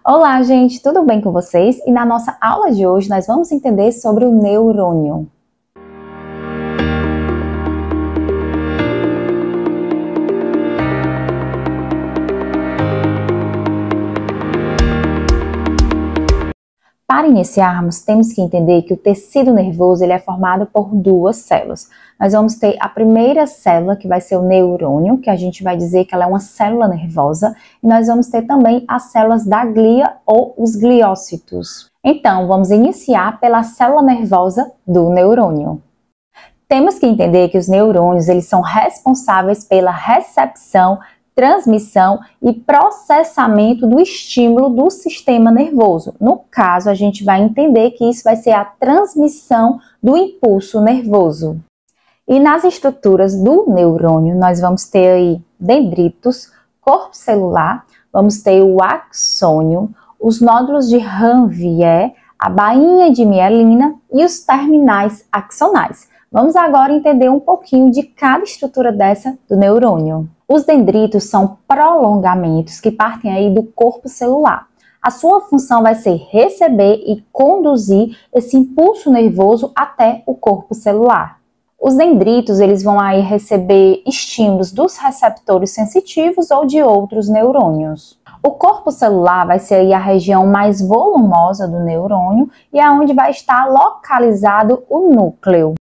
Olá, gente, tudo bem com vocês? E na nossa aula de hoje nós vamos entender sobre o neurônio. Para iniciarmos, temos que entender que o tecido nervoso ele é formado por duas células. Nós vamos ter a primeira célula, que vai ser o neurônio, que a gente vai dizer que ela é uma célula nervosa, e nós vamos ter também as células da glia ou os gliócitos. Então, vamos iniciar pela célula nervosa do neurônio. Temos que entender que os neurônios eles são responsáveis pela recepção, transmissão e processamento do estímulo do sistema nervoso. No caso, a gente vai entender que isso vai ser a transmissão do impulso nervoso. E nas estruturas do neurônio, nós vamos ter aí dendritos, corpo celular, vamos ter o axônio, os nódulos de Ranvier, a bainha de mielina e os terminais axonais. Vamos agora entender um pouquinho de cada estrutura dessa do neurônio. Os dendritos são prolongamentos que partem aí do corpo celular. A sua função vai ser receber e conduzir esse impulso nervoso até o corpo celular. Os dendritos eles vão aí receber estímulos dos receptores sensitivos ou de outros neurônios. O corpo celular vai ser aí a região mais volumosa do neurônio e é onde vai estar localizado o núcleo.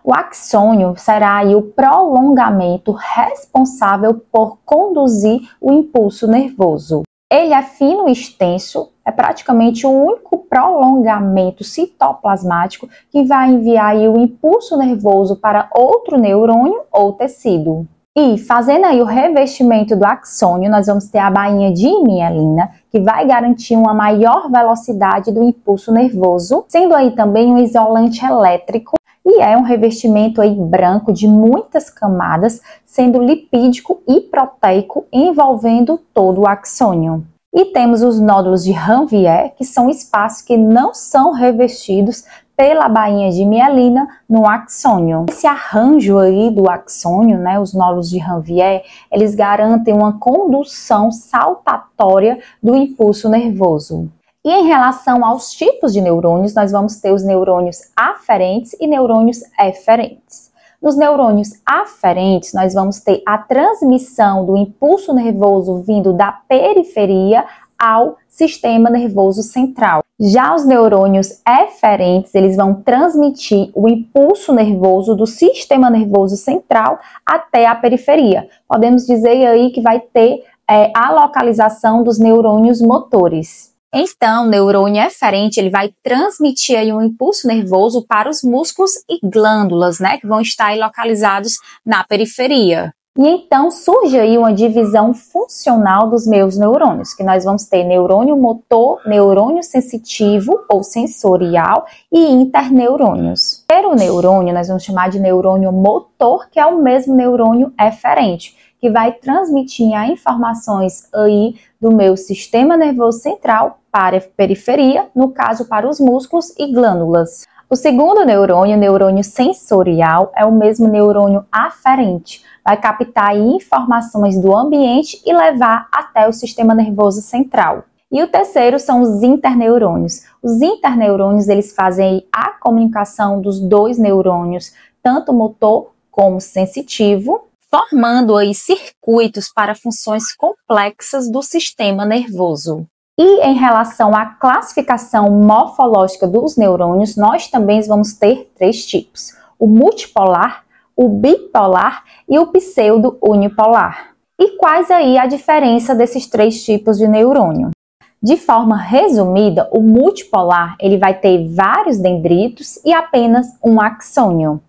O axônio será aí o prolongamento responsável por conduzir o impulso nervoso. Ele é fino e extenso, é praticamente o único prolongamento citoplasmático que vai enviar aí o impulso nervoso para outro neurônio ou tecido. E fazendo aí o revestimento do axônio, nós vamos ter a bainha de mielina, que vai garantir uma maior velocidade do impulso nervoso, sendo aí também um isolante elétrico. E é um revestimento aí branco de muitas camadas, sendo lipídico e proteico, envolvendo todo o axônio. E temos os nódulos de Ranvier, que são espaços que não são revestidos pela bainha de mielina no axônio. Esse arranjo aí do axônio, né, os nódulos de Ranvier, eles garantem uma condução saltatória do impulso nervoso. E em relação aos tipos de neurônios, nós vamos ter os neurônios aferentes e neurônios eferentes. Nos neurônios aferentes, nós vamos ter a transmissão do impulso nervoso vindo da periferia ao sistema nervoso central. Já os neurônios eferentes, eles vão transmitir o impulso nervoso do sistema nervoso central até a periferia. Podemos dizer aí que vai ter a localização dos neurônios motores. Então, o neurônio eferente ele vai transmitir aí um impulso nervoso para os músculos e glândulas, né, que vão estar aí localizados na periferia. E então surge aí uma divisão funcional dos meus neurônios, que nós vamos ter neurônio motor, neurônio sensitivo ou sensorial e interneurônios. O neurônio nós vamos chamar de neurônio motor, que é o mesmo neurônio eferente, que vai transmitir as informações aí do meu sistema nervoso central para a periferia, no caso para os músculos e glândulas. O segundo neurônio, o neurônio sensorial, é o mesmo neurônio aferente, vai captar aí informações do ambiente e levar até o sistema nervoso central. E o terceiro são os interneurônios. Os interneurônios eles fazem a comunicação dos dois neurônios, tanto motor como sensitivo, formando aí circuitos para funções complexas do sistema nervoso. E em relação à classificação morfológica dos neurônios, nós também vamos ter três tipos: o multipolar, o bipolar e o pseudo-unipolar. E quais aí a diferença desses três tipos de neurônio? De forma resumida, o multipolar ele vai ter vários dendritos e apenas um axônio.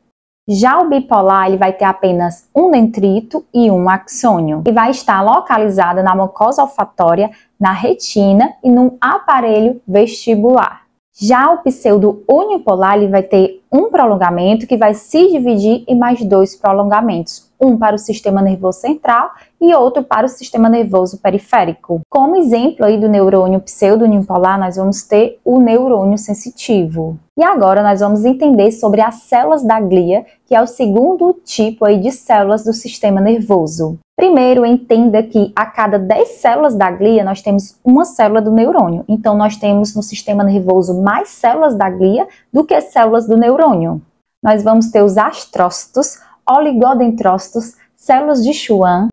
Já o bipolar ele vai ter apenas um dendrito e um axônio e vai estar localizada na mucosa olfatória, na retina e no aparelho vestibular. Já o pseudo-unipolar ele vai ter um prolongamento que vai se dividir em mais dois prolongamentos, um para o sistema nervoso central e outro para o sistema nervoso periférico. Como exemplo aí do neurônio pseudo-unipolar, nós vamos ter o neurônio sensitivo. E agora nós vamos entender sobre as células da glia, que é o segundo tipo aí de células do sistema nervoso. Primeiro, entenda que a cada 10 células da glia, nós temos uma célula do neurônio. Então, nós temos no sistema nervoso mais células da glia do que células do neurônio. Nós vamos ter os astrócitos, oligodendrócitos, células de Schwann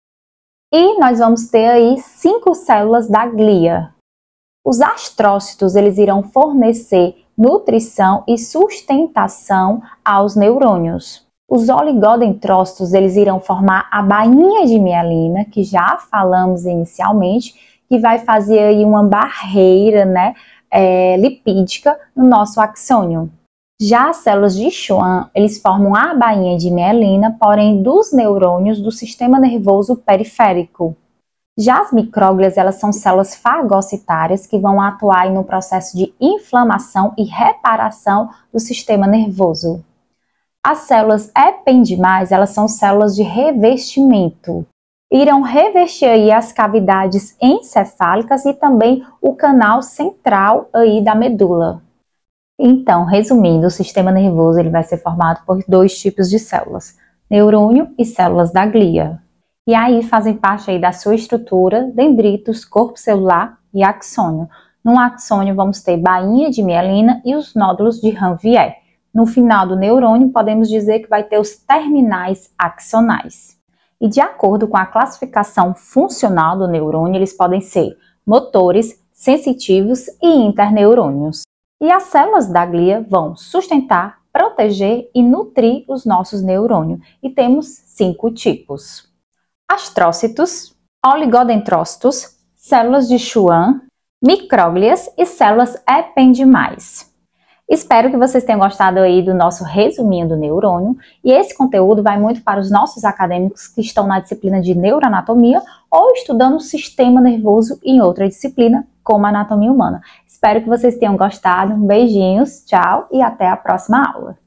e nós vamos ter aí 5 células da glia. Os astrócitos, eles irão fornecer nutrição e sustentação aos neurônios. Os oligodendrócitos, eles irão formar a bainha de mielina, que já falamos inicialmente, que vai fazer aí uma barreira, né, lipídica no nosso axônio. Já as células de Schwann, eles formam a bainha de mielina, porém dos neurônios do sistema nervoso periférico. Já as micróglias, elas são células fagocitárias que vão atuar no processo de inflamação e reparação do sistema nervoso. As células ependimais, elas são células de revestimento. Irão revestir aí as cavidades encefálicas e também o canal central aí da medula. Então, resumindo, o sistema nervoso ele vai ser formado por 2 tipos de células, neurônio e células da glia. E aí fazem parte aí da sua estrutura dendritos, corpo celular e axônio. No axônio vamos ter bainha de mielina e os nódulos de Ranvier. No final do neurônio, podemos dizer que vai ter os terminais axonais. E de acordo com a classificação funcional do neurônio, eles podem ser motores, sensitivos e interneurônios. E as células da glia vão sustentar, proteger e nutrir os nossos neurônios. E temos 5 tipos: astrócitos, oligodendrócitos, células de Schwann, micróglias e células ependimais. Espero que vocês tenham gostado aí do nosso resuminho do neurônio, e esse conteúdo vai muito para os nossos acadêmicos que estão na disciplina de neuroanatomia ou estudando o sistema nervoso em outra disciplina, como a anatomia humana. Espero que vocês tenham gostado, beijinhos, tchau e até a próxima aula!